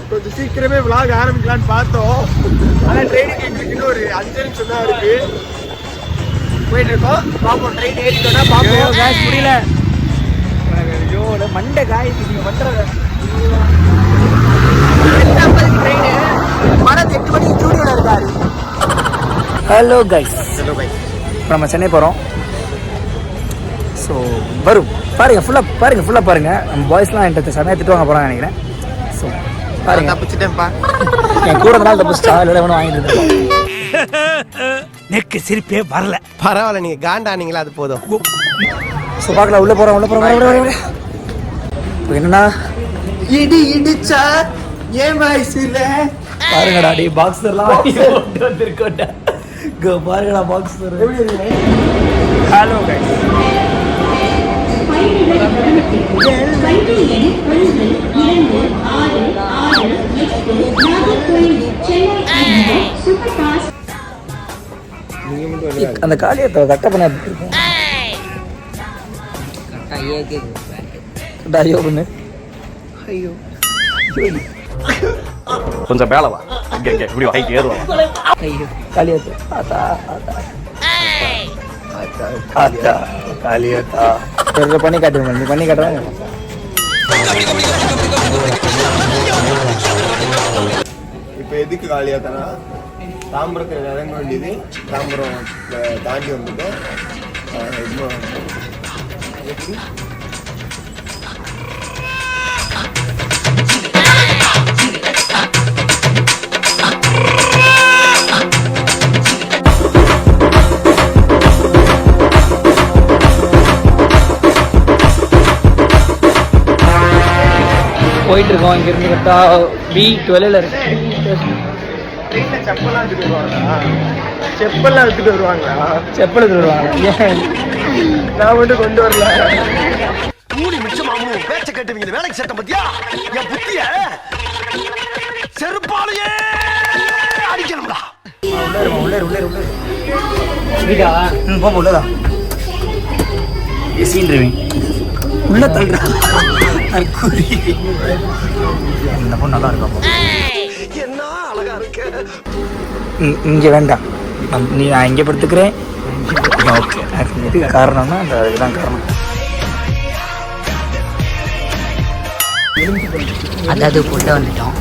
கொஞ்சம் சீக்கிரமே விளாக் ஆரம்பிக்கலான்னு பார்த்தோம். ஆனால் ட்ரெயினுக்கு எங்களுக்கு இன்னும் ஒரு 5 நிமிஷம் தான் இருக்கு. போயிட்டு இருக்கோம். பார்ப்போம் ட்ரெயின் ஏறிட்டோம்னா பார்ப்போம். காய்ச்சி முடியல. ஐயோ மண்டை காய்ச்சி நீங்கள் பண்ணுறது. ட்ரெயின் மணி 8 மணிக்கு ஸ்டூடியோவில் இருக்காரு. Hello guys. இப்போ நம்ம சென்னை போகிறோம். ஸோ வரும் பாருங்கள், ஃபுல்லாக பாருங்கள். நம்ம பாய்ஸ்லாம் என்கிட்ட சென்னை திட்டுவாங்க போகிறான்னு நினைக்கிறேன். ஸோ பாருங்க. தப்பிச்சுட்டேன்ப்பா. என் கூட இருந்தாலும் தப்பிச்சுட்டா இல்லை வேணும் வாங்கிட்டு இருக்கேன். நெக்கு சிரிப்பே வரல. பரவாயில்ல, நீங்கள் காண்டானீங்களா அது போதும். ஸோ பார்க்கலாம், உள்ளே போகிறோம். இப்போ என்னன்னா இடிச்சா ஏன் வயசுல பாருங்கடா டே பாக்ஸர்லாம் வந்துருக்கோண்டா. பாருங்கடா பாக்ஸர். Hello guys. அந்த காலியத்தை கட்ட பண்ண ஐயோ பண்ணு. ஐயோ கொஞ்சம் மேல வா. இப்படி ஹைட் ஏறுவோம். ஐயோ காலியத்தை ஆத்தா காலியத்தா பண்ணி காட்டுங்க. நீ பண்ணி காட்டுறாங்க. இப்போ எதுக்கு காலியாத்தானா தாம்பரத்தில் இறங்க வேண்டியது. தாம்பரம் தாண்டி வந்துட்டோம். போயிட்டு இருக்கோம். இங்கிருந்து கரெக்டா B12 இருக்கு. செப்பல்லாம் எடுத்துட்டு வருவாங்களா? செப்பல் எடுத்துட்டு வருவாங்க. ஏன் நான் மட்டும் கொண்டு வரல. மூடி மிச்சமாகும் பேச்ச கேட்டுவீங்க. வேலைக்கு சட்டம் பத்தியா என் புத்திய செருப்பாலேயே அடிக்கணும்டா. உள்ளே வீடா போக உள்ளதா சீன்றுவேன். உள்ள தள்ளுறான். இந்த பொண்ணு நல்லா இருக்கும். என்ன அழகா இருக்கு. இங்கே வேண்டாம், நான் இங்கே படுத்துக்கிறேன். ஓகே, எதுக்கு காரணம்னா அந்த இதுதான் காரணம். அதாவது கொண்ட வந்துட்டோம்.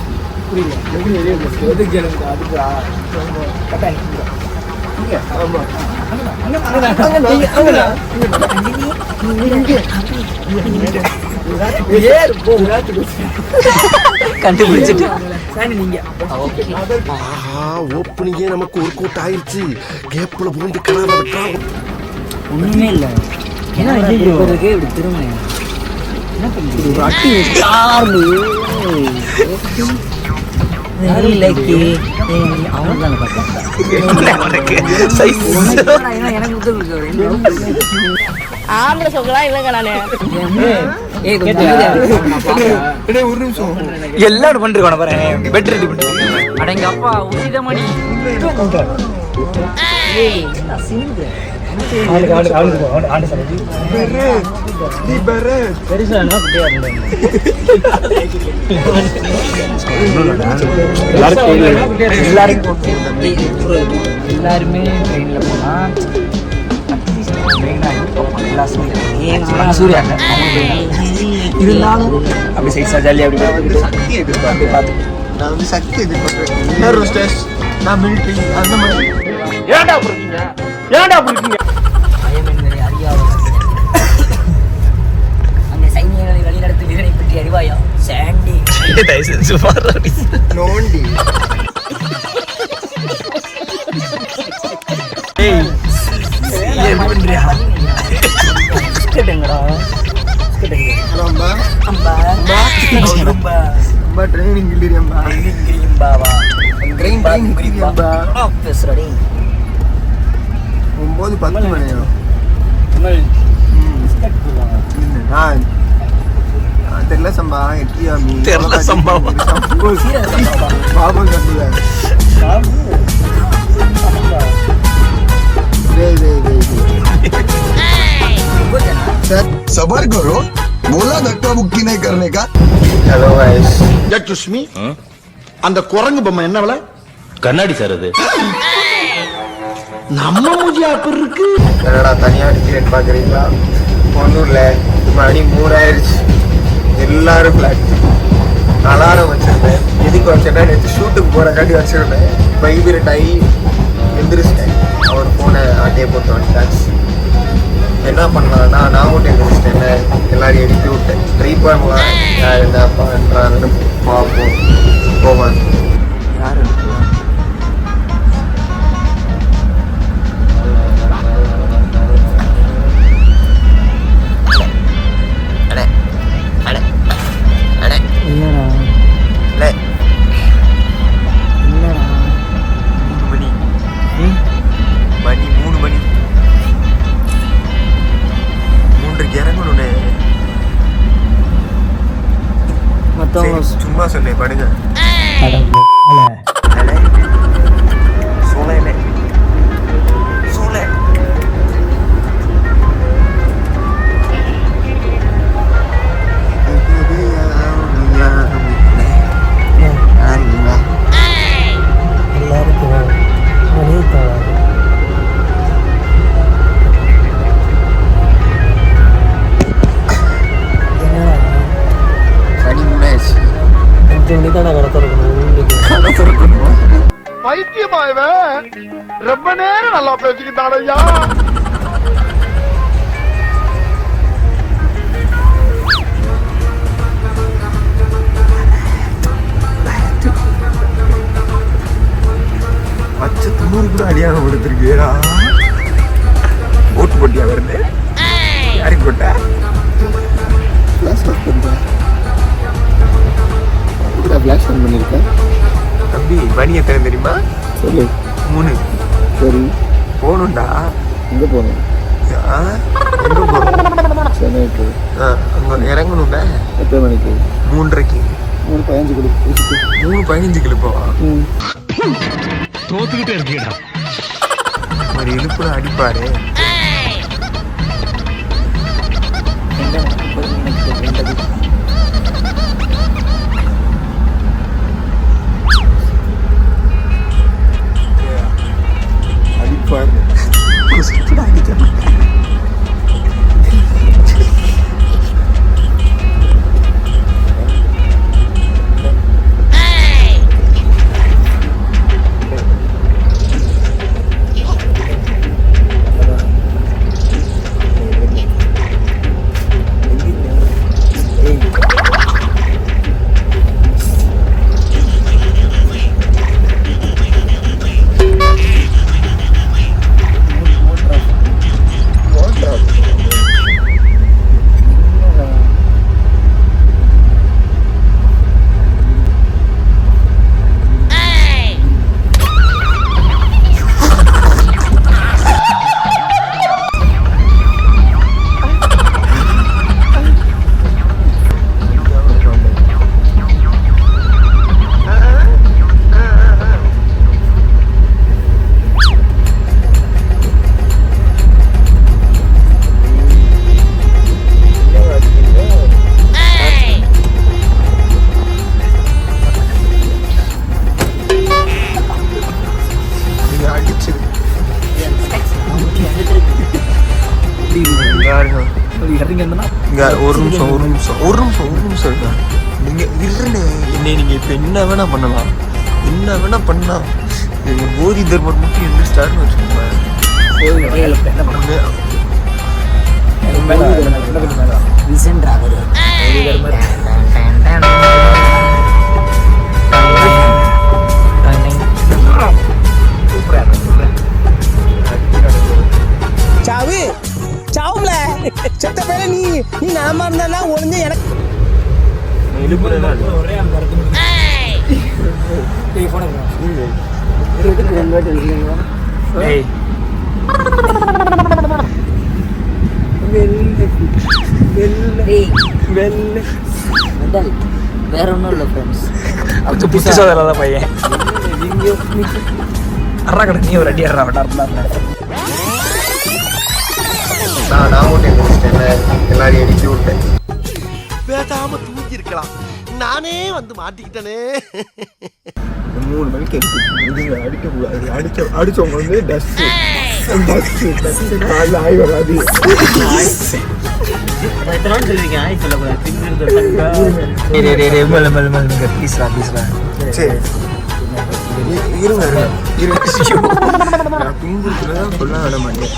கண்டுபிடிச்சிட்டு ஓப்பனிங்கே நமக்கு ஒரு கூட்டம் ஆயிடுச்சு. கேப்ல பூந்து கனவை விட்டா ஒண்ணுமே இல்ல. ஏன்னா இப்படி திரும்ப ஆம்பளை சொக்கலாம் இல்லைங்க நானு. ஒரு நிமிஷம் எல்லாரும் பண்ணிருக்கோம் பாரு. பெட் ரெடி பண்ணி அடங்க அப்பா உசிதமணி. எல்லாருமே ட்ரெயின்ல போனா சூர்யா இருந்தாலும் அப்படி சைஸா ஜாலியா அப்படி சக்தி எதிர்பார்த்து நான் வந்து சக்தி எதிர்பார்க்கிறேன். நான் மிலிட்டரி அந்த மாதிரி. ஏன்டா புரியுங்க? அங்க சைனியர்களை வழிநடத்தும் வீரனை பற்றி அறிவாயா சாண்டி? நோண்டி ட்ரைனிங் இல்லையம்பா. ட்ரெயின் இல்லையம்பா. 9:10 மணியா? நான் தெரியல சம்பா. எட்டியாமி தெரியல சம்பா. பாபு கட்டுல सबर करो, बोला धक्का मुक्की नहीं करने का। ஹலோ கைஸ், சுஷ்மி அந்த குரங்கு பொம்மை என்ன விலை? கண்ணாடி சார் அது. நம்ம மூஞ்சி அப்படி இருக்கு. என்னடா தனியா அடிக்கிறேன்னு பாக்குறீங்களா? ஒன்றும் மணி 3 ஆயிடுச்சு. எல்லாரும் பிளாக். அலாரம் வச்சிருந்தேன். எதுக்கு வச்சேன்னா நேற்று ஷூட்டுக்கு போறக்காண்டி வச்சிருந்தேன். வைப்ரேட் ஆகி எந்திரிச்சிட்டேன். அவர் போனை ஆட்டையை போட்டு வந்துட்டாச்சு. என்ன பண்ணலாம்னா நான் மட்டும் எந்திரிச்சிட்டேன். எல்லாரையும் எழுப்பி விட்டேன். ட்ரை பண்ணலாம், யார் என்ன பண்ணுறாங்கன்னு பார்ப்போம். போவான் யார் எடுக்கலாம்? சும்மா சொன்னேன் படுங்க. சூழலே சூழ பைத்தியமா இவன் ரொம்ப நேரம் நல்லா பேசிக்கிட்டானையா. பச்சை 90 கூட அடியானம் கொடுத்துருக்கேடா. ஓட்டு போட்டியா வருது? யாருக்கு போட்ட? ஃபிளாஷ் ஆன் பண்ணிருக்கேன் தம்பி. மணி எத்தனை தெரியுமா? சொல்லு. 3. சரி, போகணும்டா. எங்கே போகணும்? எங்கே போகணும்? சென்னைக்கு. அங்கே இறங்கணும்டா. எத்தனை மணிக்கு? 3:30. 3:15 கொடுக்கு. 3:15 கிளப்போவா? தோத்துக்கிட்டே இருக்கீடா. ஒரு இழுப்புல அடிப்பாரு. அடிப்பாரு. ஒரு நிமிஷம் நீங்க இருன்னு என்னை நீங்க இப்ப என்ன வேணா பண்ணலாம், என்ன வேணா பண்ணலாம். நீங்க போதி தர்மர் மட்டும் எந்த ஸ்டார்னு வச்சுக்கோங்க. சாவு சாவுல செத்த பேர நீ நாம இருந்தா ஒளிஞ்சு எனக்கு வேற ஒன்றும் இல்லை ஃப்ரெண்ட்ஸ். கொஞ்சம் புத்திசாலிதான் பையன். அறா கடை நீ ஒரு அடி அறா நான் மட்டும் எந்திரிச்சிட்டேன். எல்லாரையும் எழுப்பி விட்டேன். பேசாம தூங்கி இருக்கலாம். நானே வந்து மாட்டிக்கிட்டனே. 3 மணிக்கு அடிக்கக்கூடாது. அடிச்சவங்க வந்து டஸ்ட் காலைல ஆய் வராது. சரி இருங்க நான் துன்புறுத்துறதான் சொல்ல விட மாட்டேன்.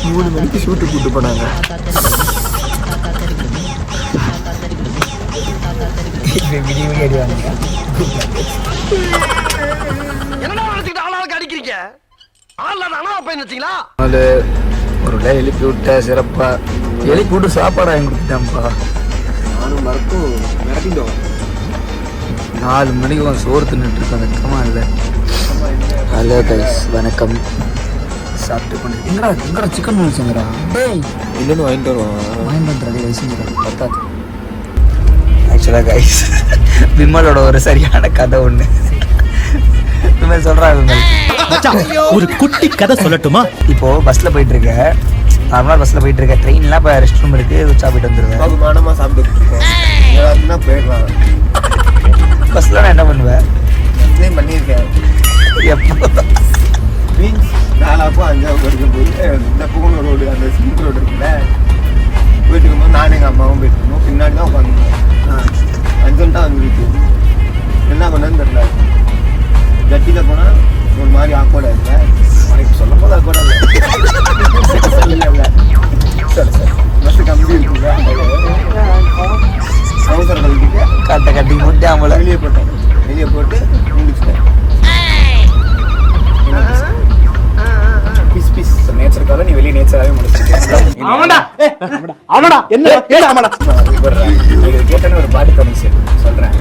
3 மணிக்கு ஷூட்டு கூட்டு போனாங்க. என்னடா நினைச்சுக்கிட்டு ஆளாளுக்கு அடிக்கிறீங்க? ஆள்ல நானா அப்ப நினைச்சீங்களா? ஒரு எழுப்பி விட்ட சிறப்பா எழுப்பி விட்டு சாப்பாடு வாங்கி கொடுத்துட்டேன்ப்பா. நானும் மறக்கும் மிரட்டிட்டோம். 4 மணிக்கு சோறு தின்னுட்டு இருக்கேன். வெக்கமா இல்லை. ஹலோ கைஸ், வணக்கம். சாப்பிட்டு கொண்டு எங்கடா சிக்கன் நூல்ஸுங்கடா. டேய் இல்லைன்னு வாங்கிட்டு வருவான். வாங்கிட்டு வந்துடுறேன் வயசுங்கிறேன் பத்தாது. ஆக்சுவலாக கைஸ் விமலோட ஒரு சரியான கதை ஒன்று விமல் சொல்கிறாங்க. ஒரு குட்டி கதை சொல்லட்டுமா? இப்போது பஸ்ஸில் போயிட்டுருக்கேன். நார்மலாக பஸ்ஸில் போயிட்டுருக்கேன். ட்ரெயின்லாம் இப்போ ரெஸ்ட் ரூம் இருக்குது. உச்சா போயிட்டு வந்துடுவேன். மானமாக சாப்பிட்டு இருக்கோம். எல்லாருன்னா போயிடலாம். பஸ்ஸில் நான் என்ன பண்ணுவேன்? எக்ஸ்பிளைன் பண்ணியிருக்கேன். எப்போ மீன்ஸ் 4ஆப்போ 5ஆவது வரைக்கும் போயிட்டு இந்த பூங்கூர் ரோடு அந்த ஸ்பீட் ரோடு இருக்குல்ல போயிட்டு இருக்கும்போது நானும் எங்கள் அம்மாவும் போயிட்டு இருக்கோம். பின்னாடி தான் உட்காந்துருக்கோம். அர்ஜென்ட்டாக வந்துருக்கு. என்ன பண்ணேன்னு தெரியல. ஜட்டியில் போனால் ஒரு மாதிரி ஆக்கோட இல்லை. உனக்கு சொல்ல போது ஆக்கோட இல்லை. சரி சார் பஸ்ஸு கம்பி இருக்குல்ல அவசர கழிக்கிட்டு கட்டி முட்டை அவங்கள வெளியே போட்டு முடிச்சிட்டேன். பீஸ் நேச்சருக்காக நீ வெளியே நேச்சராகவே முடிச்சிட்டேன். கேட்டேன்னு ஒரு பாட்டு கமிஷன் சொல்றேன்.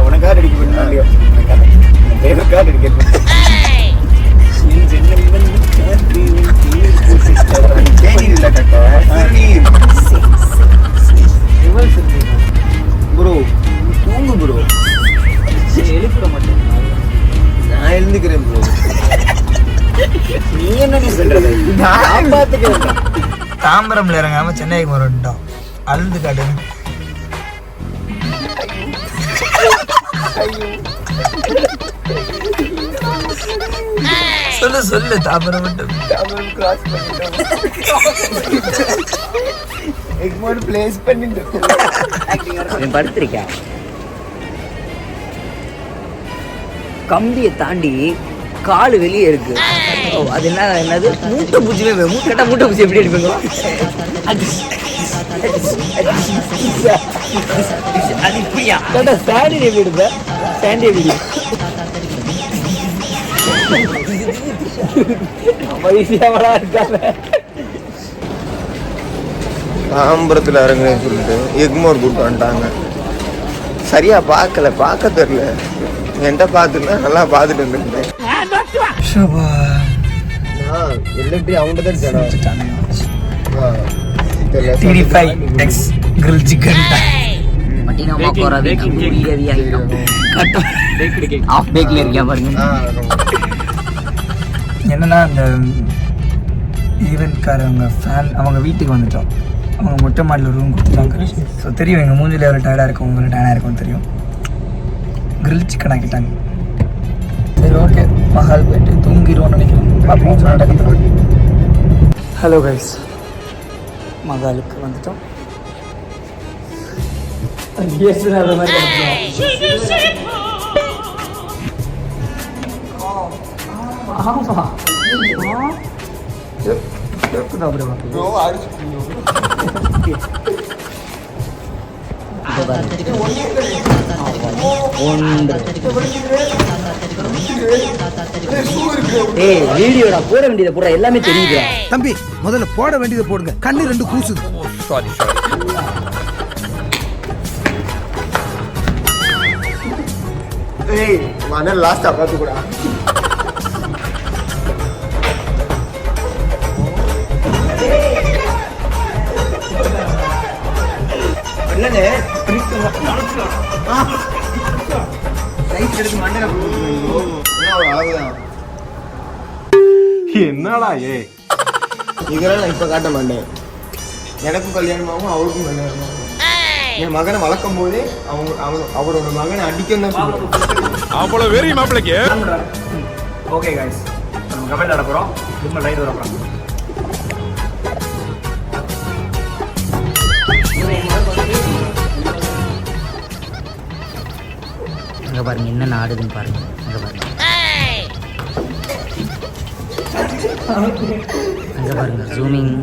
உனக்காக ரெடி பண்ணாலையோ உனக்காக டெடிகேட் பண்ணேன். ப்ரோ தூங்கு ப்ரோ. எழுப்பிட மாட்டேன். நான் எழுந்துக்கிறேன் ப்ரோ. நீ என்ன நீ சொல்றது? நான் பார்த்துக்கிறேன். தாம்பரம்ல இறங்காம சென்னைக்கு வரட்டோம். அழுது காட்டு. சொல்லு தாம்பரம் மட்டும். தாம்பரம் கிராஸ் பண்ணிட்டோம். எக்மோர் பிளேஸ் பண்ணிட்டோம். படுத்திருக்கேன். கம்பியை தாண்டி காலு வெளியே இருக்கு. அது என்னது மூட்டை பூச்சி. கேட்டா மூட்டை பூச்சி எப்படி எடுப்பீங்க? அது இப்படியா கேட்டா சாண்டி எப்படி எடுப்பேன்? சாண்டி எப்படி இருக்காங்க. தாம்பரத்தில் இறங்குறேன்னு சொல்லிட்டு எக்மோர் கூப்பிட்டு வந்துட்டாங்க. சரியா பார்க்க தெரியல. என்கிட்ட பார்த்துருந்தா நல்லா பார்த்துட்டு வந்துருந்தேன். எல்லாத்தையும் அவங்கள்ட்ட தான் கிரில் சிக்கன் மட்டினாமா போறது ஆஃப் பேக்ல இருக்கியா பாருங்க. என்னன்னா அந்த ஈவெண்ட்காரவங்க ஃபேன் அவங்க வீட்டுக்கு வந்துட்டோம். அவங்க மொட்டை மாடியில் ரூம் கொடுத்துட்டாங்க. ஸோ தெரியும் எங்கள் மூஞ்சில் எவ்வளோ டயர்டாக இருக்கும், உங்களுக்கு டயர்டாக இருக்கும்னு தெரியும். கிரில் சிக்கன் ஆக்கிட்டாங்க. சரி ஓகே, மஹால் போயிட்டு தூங்கிடுவோம்னு நினைக்கிறோம். ஹலோ கைஸ், மகாலுக்கு வந்துட்டோம். வீடியோடா போட வேண்டியதை போடுற எல்லாமே தெரியுது. தம்பி முதல்ல போட வேண்டியதை போடுங்க. கண்ணு 2 கூசுது. லாஸ்டா பார்த்து கூட என்னடா இதெல்லாம் நான் இப்ப காட்ட மாட்டேன். எனக்கும் கல்யாணமாகும் அவருக்கும் கல்யாணமாகும். என் மகனை வளர்க்கும் போதே அவரோட மகனை அடிக்கணும் தான் சொல்லுவாங்க. அவ்வளவு வெறி மாப்பிளைக்கு. ஓகே கைஸ், நம்ம கமெண்ட் ஆட போகிறோம். திரும்ப லைட் வர போகிறோம். அங்கே பாருங்க என்ன ஆடுதுன்னு பாருங்க. அங்கே பாருங்க, அங்கே பாருங்க ஜூமிங்.